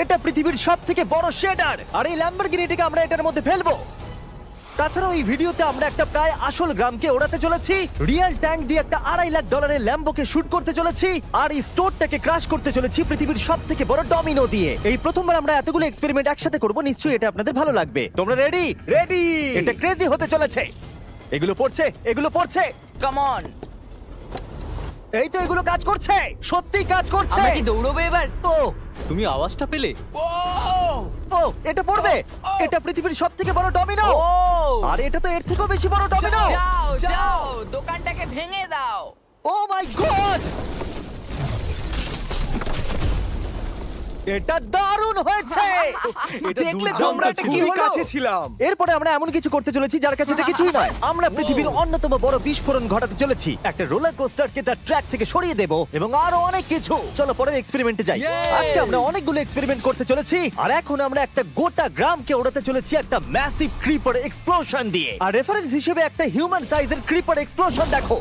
এটা পৃথিবীর সবথেকে বড় শেডার, আর এই ল্যাম্বরগিনিটাকে আমরা এটার মধ্যে ফেলবো। তাছাড়াও এই ভিডিওতে আমরা একটা প্রায় আসল গ্রামকে ওড়াতে চলেছি, রিয়েল ট্যাঙ্ক দিয়ে একটা $2.5 লাখ ল্যাম্বোকে শুট করতে চলেছি, আর এই স্টোরটাকে ক্রাশ করতে চলেছি পৃথিবীর সবথেকে বড় ডমিনো দিয়ে। এই প্রথমবার আমরা এতগুলো এক্সপেরিমেন্ট একসাথে করব, নিশ্চয়ই এটা আপনাদের ভালো লাগবে। তোমরা রেডি? রেডি। এটা ক্রেজি হতে চলেছে। এগুলো পড়ছে। Come on. এই তো এগুলো কাজ করছে, সত্যি কাজ করছে। আমরা কি দৌড়বো এবার? ও তুমি আওয়াজটা পেলে? ও এটা পড়বে। এটা পৃথিবীর সবথেকে বড় ডমিনো। আর এটা তো এর থেকেও বেশি বড় ডমিনো। যাও দোকানটাকে ভেঙে দাও। ও মাই গড, এটা দারুণ হয়েছে। দেখলে তোমরা এটা কি কাছে ছিলাম। এরপরে আমরা এমন কিছু করতে চলেছি যার কাছে এটা কিছুই নয়। আমরা পৃথিবীর অন্যতম বড় বিস্ফোরণ ঘটাতে চলেছি। একটা রোলার কোস্টারকে তার ট্র্যাক থেকে সরিয়ে দেব এবং আরো অনেক কিছু। চলো পরের এক্সপেরিমেন্টে যাই। আজকে আমরা অনেকগুলো এক্সপেরিমেন্ট করতে চলেছি, আর এখন আমরা একটা গোটা গ্রামকে ওড়াতে চলেছি একটা ম্যাসিভ ক্রিপার এক্সপ্লোশন দিয়ে। আর রেফারেন্স হিসেবে একটা হিউম্যান সাইজের ক্রিপার এক্সপ্লোশন দেখো।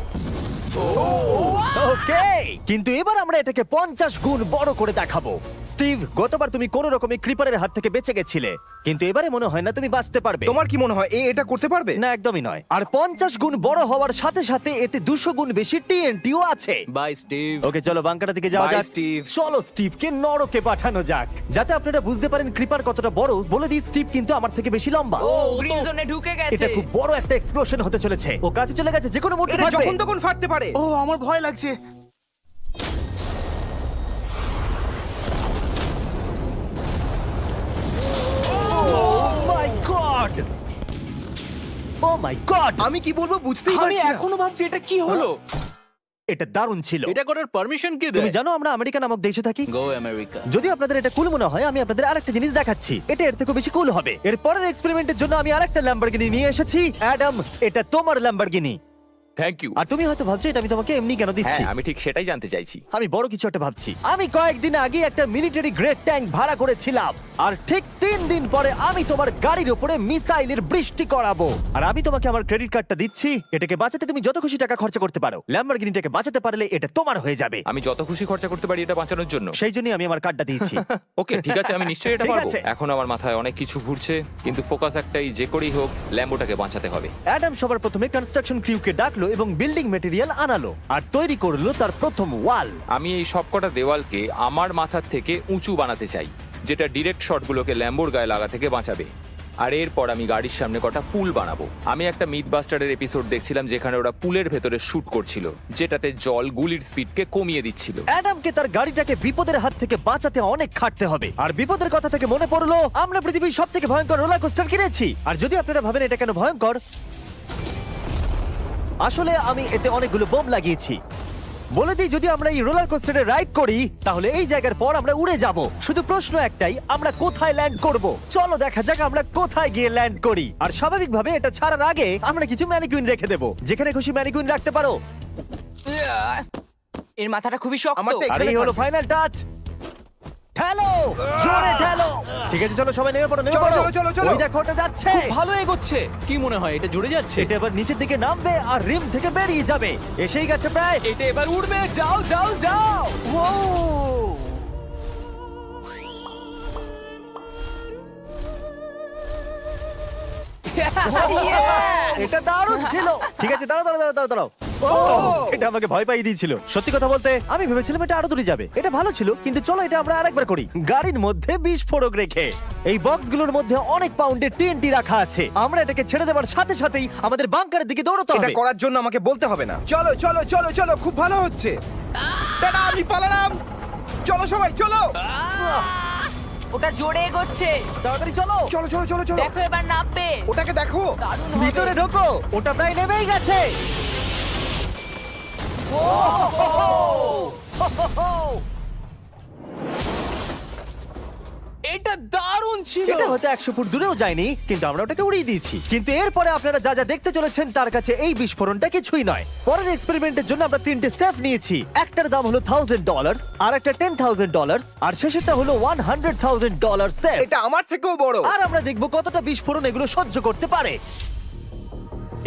ওকে, কিন্তু এবার আমরা এটাকে 50 গুণ বড় করে দেখাবো। স্টিভ, গতবার তুমি কোন রকমে ক্রিপারের হাত থেকে বেঁচে গেছিলে, কিন্তু এবারে মনে হয় না তুমি বাঁচতে পারবে। তোমার কি মনে হয় এটা করতে পারবে? না, একদমই নয়। আর 50 গুণ বড় হওয়ার সাথে সাথে এতে 200 গুণ বেশি টিএনটিও আছে। Bye Steve. ওকে, চলো বাংকারের দিকে যাওয়া Bye, যাক। স্টিভ। চলো স্টিভকে নরকে পাঠানো যাক। যাতে আপনারা বুঝতে পারেন ক্রিপার কতটা বড়, বলে দিই স্টিভ কিন্তু আমার থেকে বেশি লম্বা। ও গ্রিন জোনে ঢুকে গেছে। এটা খুব বড় একটা এক্সপ্লোশন হতে চলেছে। ও কাছে চলে গেছে, যে কোনো মুহূর্তে এটা ফাটবে। যখন তখন ফাটতে পারে। ও আমার ভয় লাগছে। ও মাই গড, আমি কি বলবো বুঝতেই পারছি না। আমি এখনো ভাবছি এটা কি হলো। এটা দারুণ ছিল। এটা করার পারমিশন কে তুমি দেয়? জানো আমরা আমেরিকা নামক দেশে থাকি। গো আমেরিকা। যদি আপনাদের এটা কুল মনে হয়, আমি আপনাদের আরেকটা জিনিস দেখাচ্ছি। এটা এর থেকে বেশি কুল হবে। এর পরের এক্সপেরিমেন্টের জন্য আমি আরেকটা ল্যাম্বরগিনি নিয়ে এসেছি। অ্যাডাম, এটা তোমার ল্যাম্বরগিনি। Thank you. আর তুমি হয়তো ভাবছো এটা আমি তোমাকে এমনি কেন দিচ্ছি। হ্যাঁ, আমি ঠিক সেটাই জানতে চাইছি। আমি বড় কিছু একটা ভাবছি। আমি কয়েকদিন আগে একটা মিলিটারি গ্রেড ট্যাঙ্ক ভাড়া করেছিলাম, আর ঠিক 3 দিন পরে আমি তোমার গাড়ির উপরে মিসাইলের বৃষ্টি করাবো। আর আমি তোমাকে আমার ক্রেডিট কার্ডটা দিচ্ছি। এটাকে বাঁচাতে তুমি যত খুশি টাকা খরচা করতে পারো। ল্যাম্বরগিনিটাকে বাঁচাতে পারলে এটা তোমার হয়ে যাবে। আমি যত খুশি খরচা করতে পারি এটা বাঁচানোর জন্য। সেই জন্যই আমি আমার কার্ডটা দিয়েছি। ওকে, ঠিক আছে, আমি নিশ্চয়ই এটা ঠিক পারবো। আছে। এখন আমার মাথায় অনেক কিছু ঘুরছে, কিন্তু ফোকাস একটাই, যে করেই হোক ল্যাম্বোটাকে বাঁচাতে হবে। অ্যাডাম সবার প্রথমে কনস্ট্রাকশন ক্রিউকে ডাকলো এবং বিল্ডিং মেটেরিয়াল আনালো, আর তৈরি করলো তার প্রথম ওয়াল। আমি এই সবকটা দেওয়ালকে আমার মাথার থেকে উঁচু বানাতে চাই, যেটা ডিরেক্ট শটগুলোকে ল্যাম্বোর গায়ে লাগা থেকে বাঁচাবে। আর এরপর আমি গাড়ির সামনে কটা পুল বানাবো। আমি একটা মিথবাস্টারের এপিসোড দেখছিলাম যেখানে ওরা পুলের ভেতরে শুট করছিল, যেটাতে জল গুলির স্পিডকে কমিয়ে দিচ্ছিল। অ্যাডামকে তার গাড়িটাকে বিপদের হাত থেকে বাঁচাতে অনেক খাটতে হবে। আর বিপদের কথা থেকে মনে পড়লো, আমরা পৃথিবীর সবথেকে ভয়ঙ্কর রোলার কোস্টার কিনেছি। আর যদি আপনারা ভাবেন এটা কেন ভয়ঙ্কর, আসলে আমি এতে অনেকগুলো বোম লাগিয়েছি। বলে দিই, যদি আমরা এই রোলার কোস্টারে রাইড করি তাহলে এই জায়গার পর আমরা উড়ে যাব। শুধু প্রশ্ন একটাই, আমরা কোথায় ল্যান্ড করব? চলো দেখা যাক আমরা কোথায় গিয়ে ল্যান্ড করি। আর স্বাভাবিকভাবে এটা ছাড়ার আগে আমরা কিছু ম্যানিকুইন রেখে দেবো। যেখানে খুশি ম্যানিকুইন রাখতে পারো। এর মাথাটা খুবই শক্ত। আমারটা আর এই হলো ফাইনাল টাচ। ঠেলো, জোরে ঠেলো। ঠিক আছে, চলো সবাই নেমে পড়ো, নেমে চলো, পড়ো। চলো, চলো, চলো। ওই দেখো ওটা যাচ্ছে। ভালো এগোচ্ছে। কি মনে হয় এটা জুড়ে যাচ্ছে? এটা এবার নিচের দিকে নামবে আর রিম থেকে বেরিয়ে যাবে। এসেই গেছে প্রায়। এটা এবার উড়বে। যাও যাও যাও। এটা দারুণ ছিল। ঠিক আছে, দাঁড়াও দাঁড়াও দাঁড়াও দাঁড়াও। ও, এটা আমাকে ভয় পাইয়ে দিয়েছিল। সত্যি কথা বলতে আমি ভেবেছিলাম এটা আরো দূরে যাবে। এটা ভালো ছিল, কিন্তু চলো এটা আমরা আরেকবার করি। গাড়ির মধ্যে বিস্ফোরক রেখে। এই বক্সগুলোর মধ্যে অনেক পাউন্ডের টিএনটি রাখা আছে। আমরা এটাকে ছেড়ে দেওয়ার সাথে সাথেই আমাদের বাংকারের দিকে দৌড়তে এটা হবে। করার জন্য আমাকে বলতে হবে না। চলো চলো চলো চলো, খুব ভালো হচ্ছে। টাটা, আমি পালালাম। চলো সবাই চলো। ওটা জোরে এগোচ্ছে। তাড়াতাড়ি চলো। চলো চলো চলো চলো। দেখো এবার নামবে। ওটাকে দেখো। দারুণ হবে। ভিতরে ঢোকো, ওটা প্রায় নেমেই গেছে। এটা দারুণ ছিল। এটা হয়তো 100 ফুট দূরেও যায়নি, কিন্তু আমরা ওটাকে উড়িয়ে দিয়েছি। কিন্তু এরপরে আপনারা যা যা দেখতে চলেছেন তার কাছে এই বিস্ফোরণটা কিছুই নয়। পরের এক্সপেরিমেন্টের জন্য আমরা 3টে স্টেপ নিয়েছি। একটার দাম হলো $1000, আর একটা $10,000, আর শেষেরটা হলো $100,000 সেফ। এটা আমার থেকেও বড়। আর আমরা দেখবো কতটা বিস্ফোরণ এগুলো সহ্য করতে পারে।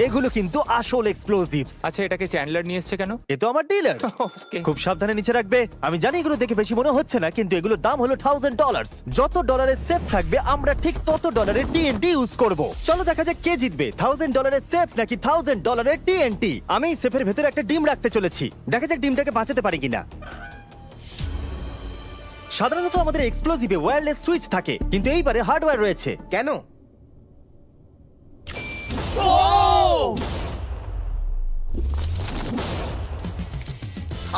এগুলো কিন্তু আসল এক্সপ্লোসিভস। আচ্ছা, এটাকে চ্যান্ডলার নিয়ে এসছে কেন? এ তো আমার ডিলার। Okay. খুব সাবধানে নিচে রাখবে। আমি জানি এগুলো দেখে বেশি মনে হচ্ছে না, কিন্তু এগুলোর দাম হলো $1000। যত ডলারের সেফ থাকবে আমরা ঠিক তত ডলারের টিএনটি ইউজ করব। চলো দেখা যাক কে জিতবে, $1000 সেফ নাকি $1000 টিএনটি। আমি সেফের ভেতরে একটা ডিম রাখতে চলেছি, দেখা যাক ডিমটাকে বাঁচাতে পারি কিনা। সাধারণত আমাদের এক্সপ্লোসিভে ওয়্যারলেস সুইচ থাকে, কিন্তু এইবারে হার্ডওয়্যার রয়েছে। কেন?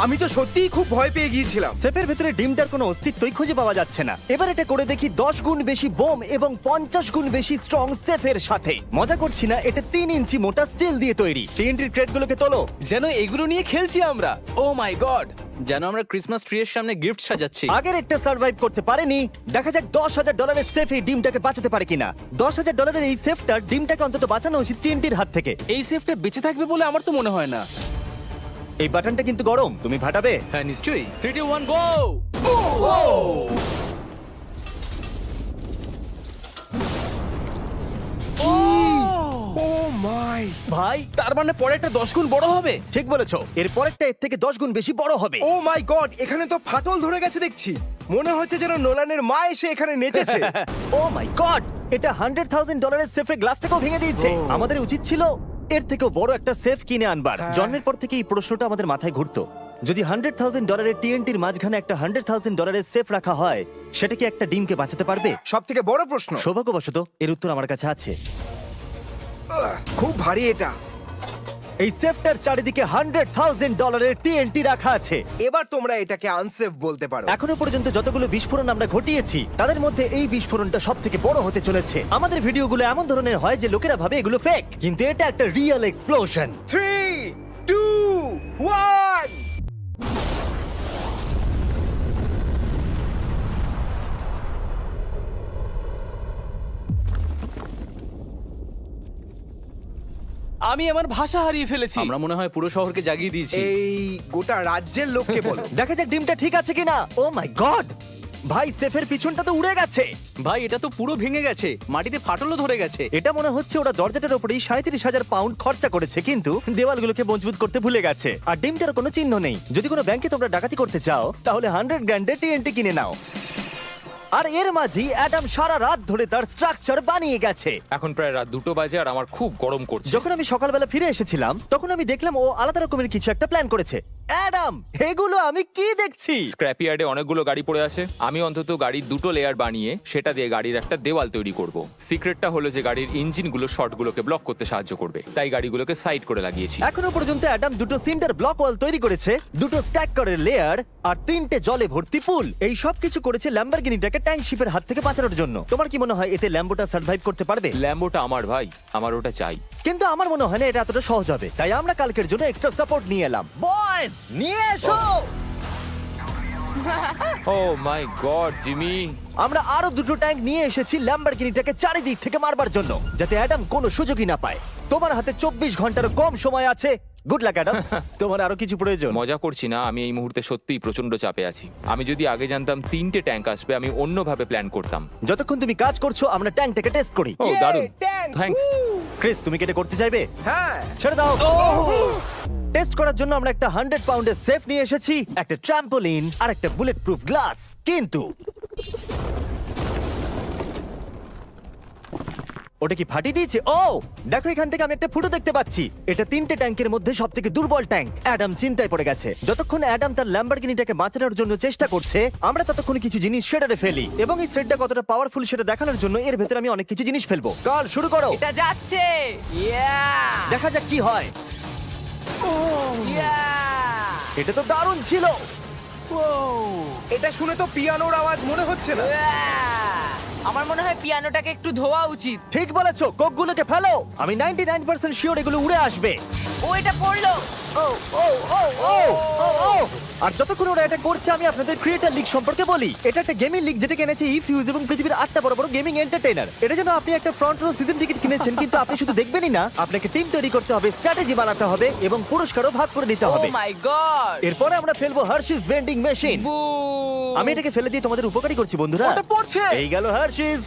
আমি তো সত্যিই খুব ভয় পেয়ে গিয়েছিলাম। সেফের ভেতরে ডিমটার কোনো অস্তিত্বই খুঁজে পাওয়া যাচ্ছে না। এবার এটা করে দেখি 10 গুণ বেশি বোম এবং 50 গুণ বেশি স্ট্রং সেফের সাথে। মজা করছি না, এটা 3 ইঞ্চি মোটা স্টিল দিয়ে তৈরি। টিএনটির ক্রেটগুলোকে তোলো। যেন এগুলো নিয়ে খেলছি আমরা। ও মাই গড, যেন আমরা ক্রিসমাস ট্রি এর সামনে গিফট সাজাচ্ছি। আগের একটা সার্ভাইভ করতে পারেনি, দেখা যাক $10,000 সেফ এই ডিমটাকে বাঁচাতে পারে কিনা। $10,000 এই সেফটার ডিমটাকে অন্তত বাঁচানো উচিত টিএনটির হাত থেকে। এই সেফটা বেঁচে থাকবে বলে আমার তো মনে হয় না। এই বাটনটা কিন্তু গরম, তুমি ফাটাবে। হ্যাঁ নিশ্চয়ই। 3 2 1 গো। ও মাই! ভাই তার মানে পরেরটা 10 গুণ বড় হবে। ঠিক বলেছো, এর পরেরটা এর থেকে 10 গুণ বেশি বড় হবে। ও মাই গড! এখানে তো ফাটল ধরে গেছে দেখছি। মনে হচ্ছে যেন নোলানের মা এসে এখানে নেচেছে। ও মাই গড, এটা $100,000 সেফের গ্লাসটাকেও ভেঙে দিয়েছে। আমাদের উচিত ছিল এর থেকেও বড় একটা সেফ কিনে আনবার। হ্যাঁ। জন্মের পর থেকে এই প্রশ্নটা আমাদের মাথায় ঘুরতো, যদি $100,000 টিএনটির মাঝখানে একটা $100,000 সেফ রাখা হয়, সেটা কি একটা ডিমকে বাঁচাতে পারবে? সব থেকে বড় প্রশ্ন। সৌভাগ্যবশত এর উত্তর আমার কাছে আছে। খুব ভারী এটা। এই সেফটার চারিদিকে $100,000 টিএনটি রাখা আছে। এবার তোমরা এটাকে আনসেফ বলতে পারো। এখনো পর্যন্ত যতগুলো বিস্ফোরণ আমরা ঘটিয়েছি তাদের মধ্যে এই বিস্ফোরণটা সব থেকে বড় হতে চলেছে। আমাদের ভিডিওগুলো এমন ধরনের হয় যে লোকেরা ভাবে এগুলো ফেক, কিন্তু এটা একটা রিয়েল এক্সপ্লোশন। 3 2 1 আমি আমার ভাষা হারিয়ে ফেলেছি। আমরা মনে হয় পুরো শহরকে জাগিয়ে দিয়েছি। এই গোটা রাজ্যের লোককে বলো। দেখা যাক ডিমটা ঠিক আছে কিনা। ও মাই গড, ভাই সেফের পিছনটা তো উড়ে গেছে। ভাই এটা তো পুরো ভেঙে গেছে, মাটিতে ফাটলও ধরে গেছে। এটা মনে হচ্ছে ওরা দরজাটার উপরেই 37,000 পাউন্ড খরচা করেছে, কিন্তু দেওয়ালগুলোকে মজবুত করতে ভুলে গেছে। আর ডিমটার কোনো চিহ্ন নেই। যদি কোনো ব্যাংকে তোমরা ডাকাতি করতে চাও তাহলে 100 গ্র্যান্ডের টিএনটি কিনে নাও। আর এর মাঝেই অ্যাডাম সারা রাত ধরে তার স্ট্রাকচার বানিয়ে গেছে। এখন প্রায় রাত 2টো বাজে আর আমার খুব গরম করছে। যখন আমি সকালবেলা ফিরে এসেছিলাম তখন আমি দেখলাম ও আলাদা রকমের কিছু একটা প্ল্যান করেছে। অ্যাডাম, এগুলো আমি কি দেখছি? স্ক্র্যাপ ইয়ার্ডে অনেকগুলো গাড়ি পড়ে আছে। আমি অন্তত গাড়ির 2টো লেয়ার বানিয়ে সেটা দিয়ে গাড়ির একটা দেওয়াল তৈরি করব। সিক্রেটটা হলো যে গাড়ির ইঞ্জিনগুলো শর্টগুলোকে ব্লক করতে সাহায্য করবে, তাই গাড়িগুলোকে সাইড করে লাগিয়েছি। এখনো পর্যন্ত অ্যাডাম 2টো সিন্টার ব্লক ওয়াল তৈরি করেছে, 2টো স্ট্যাক করে লেয়ার আর 3টে জলে ভর্তি পুল। এই সব কিছু করেছে ল্যাম্বরগিনিটাকে ট্যাঙ্ক শিপের হাত থেকে বাঁচানোর জন্য। তোমার কি মনে হয় এতে ল্যাম্বোটা সার্ভাইভ করতে পারবে? ল্যাম্বোটা আমার ভাই, আমার ওটা চাই। কিন্তু আমার মনে হয় না এটা এতটা সহজ হবে, তাই আমরা কালকের জন্য এক্সট্রা সাপোর্ট নিয়ে এলাম। বয়েজ, নিয়ে এসো। ও মাই গড জিমি, আমরা আরো 2টো ট্যাঙ্ক নিয়ে এসেছি ল্যাম্বরগিনিটাকে চারিদিক থেকে মারবার জন্য, যাতে অ্যাডাম কোনো সুযোগই না পায়। তোমার হাতে 24 ঘন্টারও কম সময় আছে। Good luck Adam. তোমার আরো কিছু প্রয়োজন? মজা করছি না, আমি এই মুহূর্তে সত্যিই প্রচন্ড চাপে আছি। আমি যদি আগে জানতাম 3টে ট্যাঙ্ক আসবে, আমি অন্যভাবে প্ল্যান করতাম। যতক্ষণ তুমি কাজ করছো আমরা ট্যাঙ্কটাকে টেস্ট করি। ও Yay, দারুণ, tank! থ্যাঙ্কস। ক্রিস, তুমি কি এটা করতে চাইবে? হ্যাঁ। ছেড়ে দাও। টেস্ট করার জন্য আমরা একটা 100 পাউন্ডের সেফ নিয়ে এসেছি, একটা ট্রাম্পোলিন আর একটা বুলেট প্রুফ গ্লাস। কিন্তু ওটা কি ফাটিয়ে দিয়েছে? ও দেখো, এখান থেকে আমি একটা ফুটো দেখতে পাচ্ছি। এটা 3টে ট্যাঙ্কের মধ্যে সব থেকে দুর্বল ট্যাঙ্ক। অ্যাডাম চিন্তায় পড়ে গেছে। যতক্ষণ অ্যাডাম তার ল্যাম্বরগিনিটাকে বাঁচানোর জন্য চেষ্টা করছে, আমরা ততক্ষণ কিছু জিনিস শেডারে ফেলি, এবং এই শেডটা কতটা পাওয়ারফুল সেটা দেখানোর জন্য এর ভেতরে আমি অনেক কিছু জিনিস ফেলবো। কাল শুরু করো। এটা যাচ্ছে। দেখা যাক কি হয়। এটা তো দারুণ ছিল। এটা শুনে তো পিয়ানোর আওয়াজ মনে হচ্ছে না। আমার মনে হয় পিয়ানোটাকে একটু ধোয়া উচিত। ঠিক বলেছো, কোকগুলোকে ফেলো। আমি 99% শিওর এগুলো উড়ে আসবে। ও এটা পড়লো। ও ও ও ও ও ও আর যতক্ষণ ওরা এটা করছে আমি আপনাদের ক্রিয়েটর লিগ সম্পর্কে বলি। এটা একটা গেমিং লিগ যেটা কিনেছে ইফিউজ এবং পৃথিবীর 8টা বড় বড় গেমিং এন্টারটেইনার। এটা জন্য আপনি একটা ফ্রন্ট রো সিজন টিকিট কিনেছেন, কিন্তু আপনি শুধু দেখবেনই না, আপনাকে টিম তৈরি করতে হবে, স্ট্র্যাটেজি বানাতে হবে এবং পুরস্কারও ভাগ করে নিতে ও হবে। মাই গড। এরপরে আমরা ফেলবো হার্শিস ভেন্ডিং মেশিন। বু। আমি এটাকে ফেলে দিয়ে তোমাদের উপকারী করছি বন্ধুরা। ওটা পড়ছে। এই গেল হার্শিস।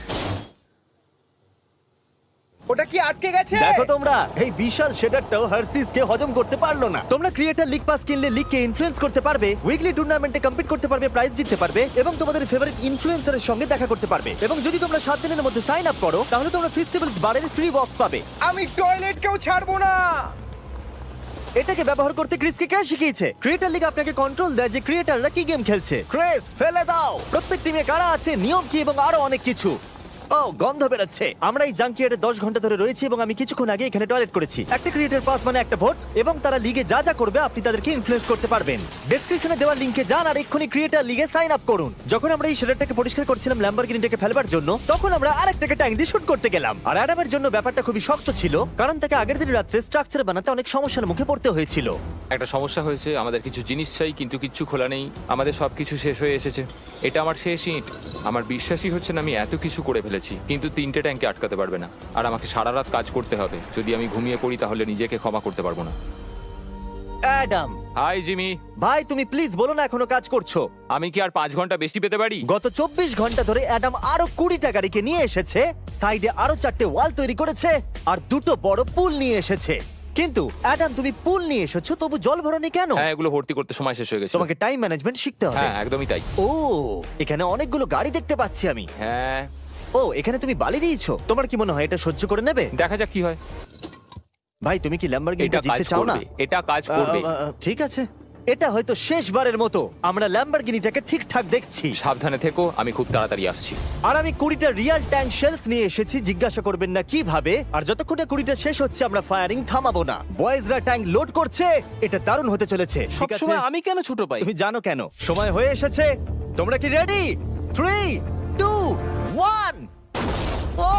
ওটা কি আটকে গেছে? দেখো তোমরা, এই বিশাল শেডারটাও হার্সিস কে হজম করতে পারলো না। তোমরা ক্রিয়েটার লিগ পাস কিনলে লিগকে ইনফ্লুয়েন্স করতে পারবে, উইকলি টুর্নামেন্টে কম্পিট করতে পারবে, প্রাইজ জিততে পারবে এবং তোমাদের ফেভারিট ইনফ্লুয়েন্সারের সঙ্গে দেখা করতে পারবে। এবং যদি তোমরা 7 দিনের মধ্যে সাইন আপ করো তাহলে তোমরা ফেস্টিভ্যালস বারের ফ্রি বক্স পাবে। আমি টয়লেটকেও ছাড়বো না। এটাকে ব্যবহার করতে ক্রিসকে কে শিখিয়েছে? ক্রিয়েটার লিগ আপনাকে কন্ট্রোল দেয় যে ক্রিয়েটাররা কি গেম খেলছে। ক্রিস, ফেলে দাও। প্রত্যেক টিমে কারা আছে, নিয়ম কি এবং আরো অনেক কিছু। ও, গন্ধ বেরোচ্ছে। আমরা এই জাঙ্কিয়ার্ডে 10 ঘন্টা ধরে রয়েছি এবং আমি কিছুক্ষণ আগে এখানে টয়লেট করেছি। একটা ক্রিয়েটার পাস মানে একটা ভোট, এবং তারা লিগে যা যা করবে আপনি তাদেরকে ইনফ্লুয়েন্স করতে পারবেন। ডেসক্রিপশনে দেওয়া লিংকে যান আর এক্ষুনি ক্রিয়েটার লিগে সাইন আপ করুন। যখন আমরা এই শেডারটাকে পরিষ্কার করছিলাম ল্যাম্বরগিনিটাকে ফেলবার জন্য, তখন আমরা আরেকটাকে ট্যাঙ্ক দিয়ে শুট করতে গেলাম। আর অ্যাডামের জন্য ব্যাপারটা খুবই শক্ত ছিল, কারণ তাকে আগের দিন রাত্রে স্ট্রাকচার বানাতে অনেক সমস্যার মুখে পড়তে হয়েছিল। একটা সমস্যা হয়েছে, আমাদের কিছু জিনিস চাই কিন্তু কিচ্ছু খোলা নেই। আমাদের সবকিছু শেষ হয়ে এসেছে। এটা আমার শেষ ইট। আমার বিশ্বাসই হচ্ছে না আমি এত কিছু করে ফেলেছি, কিন্তু 3টে ট্যাঙ্কে আটকাতে পারবে না। আর আমাকে সারা রাত কাজ করতে হবে। যদি আমি ঘুমিয়ে পড়ি তাহলে নিজেকে ক্ষমা করতে পারবো না। Adam hi Jimmy. ভাই, তুমি প্লিজ বলো না এখনো কাজ করছো। আমি কি আর 5 ঘন্টা বেশি পেতে পারি? গত 24 ঘন্টা ধরে অ্যাডাম আরো 20টা গাড়িকে নিয়ে এসেছে, সাইডে আরো 4টে ওয়াল তৈরি করেছে আর 2টো বড় পুল নিয়ে এসেছে। কিন্তু অ্যাডাম, তুমি পুল নিয়ে এসেছো, তবু জল ভরনি কেন? হ্যাঁ, এগুলো ভর্তি করতে সময় শেষ হয়ে গেছে। তোমাকে টাইম ম্যানেজমেন্ট শিখতে হবে। হ্যাঁ, একদমই তাই। ও, এখানে অনেকগুলো গাড়ি দেখতে পাচ্ছি আমি। হ্যাঁ, ও, এখানে তুমি বালি দিয়েছো। তোমার কি মনে হয় এটা সহ্য করে নেবে? দেখা যাক কি হয়। ভাই, তুমি কি ল্যাম্বরগিনিটা এটা কাজ জিততে চাও না? করবে, এটা কাজ করবে। ঠিক আছে, এটা হয়তো শেষবারের মতো আমরা ল্যাম্বরগিনিটাকে ঠিকঠাক দেখছি। সাবধানে থেকো, আমি খুব তাড়াতাড়ি আসছি। আর আমি 20টা রিয়েল ট্যাঙ্ক শেলস নিয়ে এসেছি। জিজ্ঞাসা করবেন না কিভাবে। আর যতক্ষণে 20টা শেষ হচ্ছে আমরা ফায়ারিং থামাবো না। বয়েজরা ট্যাঙ্ক লোড করছে। এটা দারুণ হতে চলেছে। ঠিক আছে, সবসময় আমি কেন ছোট পাই? তুমি জানো কেন। সময় হয়ে এসেছে। তোমরা কি রেডি? 3, 2, 1। ও,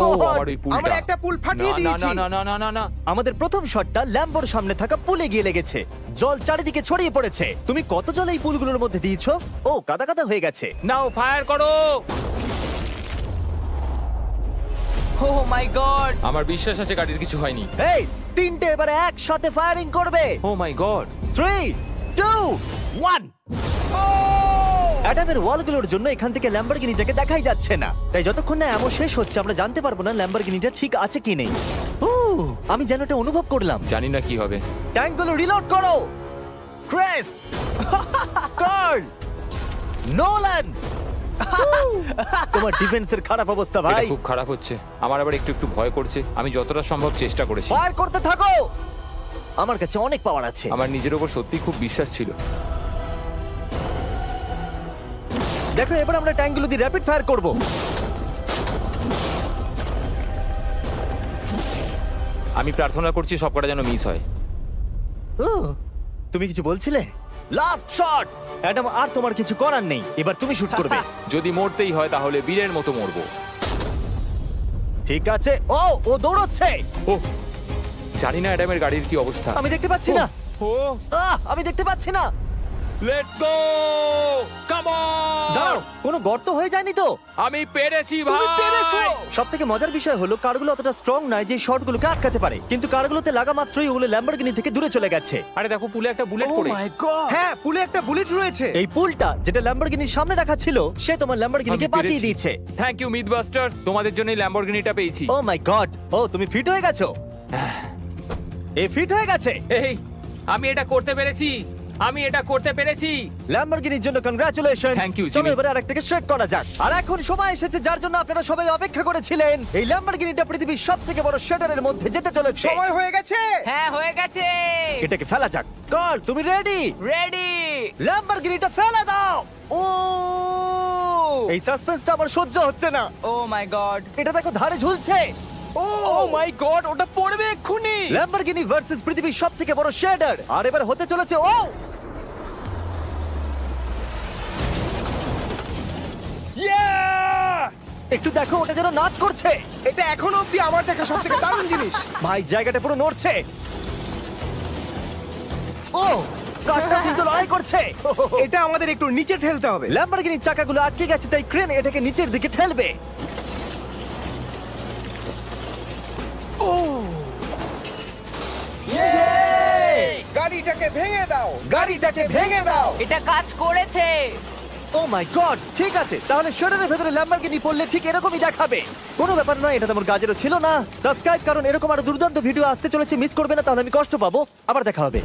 ও, God! আমার ওই পুলটা। আমরা একটা পুল ফাটিয়ে না, দিয়েছি। না, না, না, না, না। আমাদের প্রথম শটটা ল্যাম্বোর সামনে থাকা পুলে গিয়ে লেগেছে। জল চারিদিকে ছড়িয়ে পড়েছে। তুমি কত জল এই পুলগুলোর মধ্যে দিয়েছো? ও, কাদা কাদা হয়ে গেছে। নাও, ফায়ার করো। ও মাই গড! আমার বিশ্বাস আছে গাড়ির কিছু হয়নি। এই, 3টে এবারে একসাথে ফায়ারিং করবে। ও মাই গড। 3, 2, 1। অ্যাডামের ওয়ালগুলোর জন্য এখান থেকে ল্যাম্বরগিনিটাকে দেখাই যাচ্ছে না, তাই যতক্ষণ না এমন শেষ হচ্ছে আমরা জানতে পারবো না ল্যাম্বরগিনিটা ঠিক আছে কি নেই। আমি যেন এটা অনুভব করলাম। জানি না কি হবে। ট্যাঙ্কগুলো রিলোড করো। Cress, Carl, Nolan. তোমার ডিফেন্সের খারাপ অবস্থা এটা ভাই। খুব খারাপ হচ্ছে। আমার আবার একটু একটু ভয় করছে। আমি যতটা সম্ভব চেষ্টা করেছি। ফায়ার করতে থাকো। আমার কাছে অনেক পাওয়ার আছে। আমার নিজের উপর সত্যি খুব বিশ্বাস ছিল। দেখো, এবার আমরা ট্যাঙ্কগুলো দিয়ে র্যাপিড ফায়ার করব। আমি প্রার্থনা করছি সবকটা যেন মিস হয়। তুমি কিছু বলছিলে? Last shot. অ্যাডাম, আর তোমার কিছু করার নেই। এবার তুমি শুট করবে। যদি মরতেই হয় তাহলে বীরের মতো মরবো। ঠিক আছে। ও দৌড়চ্ছে। ও, জানি না অ্যাডামের গাড়ির কি অবস্থা। আমি দেখতে পাচ্ছি না। ও, আমি দেখতে পাচ্ছি না। লেটস গো, কাম দাঁড়াও, অন। কোনো গর্ত হয়ে যায়নি তো? আমি পেরেছি তুমি ভাই। পেরেছো। সবথেকে মজার বিষয় হলো কারগুলো অতটা স্ট্রং নয় যে শটগুলোকে আটকাতে পারে, কিন্তু কারগুলোতে লাগা মাত্রই ওগুলো ল্যাম্বরগিনি থেকে দূরে চলে গেছে। আরে দেখো, পুলে একটা বুলেট ও পড়ে। মাই গড! হ্যাঁ, পুলে একটা বুলেট রয়েছে। এই পুলটা যেটা ল্যাম্বরগিনির সামনে রাখা ছিল, সে তোমার ল্যাম্বরগিনিকে আমি বাঁচিয়ে পেরেছি। দিয়েছে। থ্যাংক ইউ মিথবাস্টার্স, তোমাদের জন্যই ল্যাম্বরগিনিটা পেয়েছি। ও মাই গড! ও, তুমি ফিট হয়ে গেছো। এই ফিট হয়ে গেছে। এই, আমি এটা করতে পেরেছি। আমি এটা করতে পেরেছি। ল্যাম্বরগিনির জন্য কংগ্রাচুলেশন। Thank you, চলো Jimmy. এবারে আরেকটাকে শেড করা যাক। আর এখন সময় এসেছে যার জন্য আপনারা সবাই অপেক্ষা করেছিলেন। এই ল্যাম্বরগিনিটা পৃথিবীর সবথেকে বড় শেডারের মধ্যে যেতে চলেছে। সময় হয়ে গেছে। হ্যাঁ, হয়ে গেছে। এটাকে ফেলা যাক। কার্ল, তুমি রেডি? রেডি। ল্যাম্বরগিনিটা ফেলে দাও। ও, এই সাসপেন্সটা আমার সহ্য হচ্ছে না। ও মাই গড! এটা দেখো, ধারে ঝুলছে। ও মাই গড, ওটা পড়বে এক্ষুনি। ল্যাম্বরগিনি ভার্সেস পৃথিবীর সবথেকে বড় শেডার। আর এবার হতে চলেছে ও একটু দেখো, ওটা যেন নাচ করছে। এটা এখনো অব্দি আমার দেখা সবথেকে দারুণ জিনিস। ভাই, জায়গাটা পুরো নড়ছে। ও, কারটা কিন্তু লড়াই করছে। এটা আমাদের একটু নিচে ঠেলতে হবে। ল্যাম্বরগিনির চাকাগুলো আটকে গেছে, তাই ক্রেন এটাকে নিচের দিকে ঠেলবে। গাড়িটাকে ভেঙে দাও। গাড়িটাকে ভেঙে দাও। এটা কাজ করেছে। ও মাই গড, ঠিক আছে, তাহলে শাটারের ভেতরে ল্যাম্বরগিনি পড়লে ঠিক এরকমই দেখাবে। কোনো ব্যাপার নয়, এটা তেমন কাজেরও ছিল না। সাবস্ক্রাইব, কারণ এরকম আরো দুর্দান্ত ভিডিও আসতে চলেছে, মিস করবে না, তাহলে আমি কষ্ট পাবো। আবার দেখা হবে।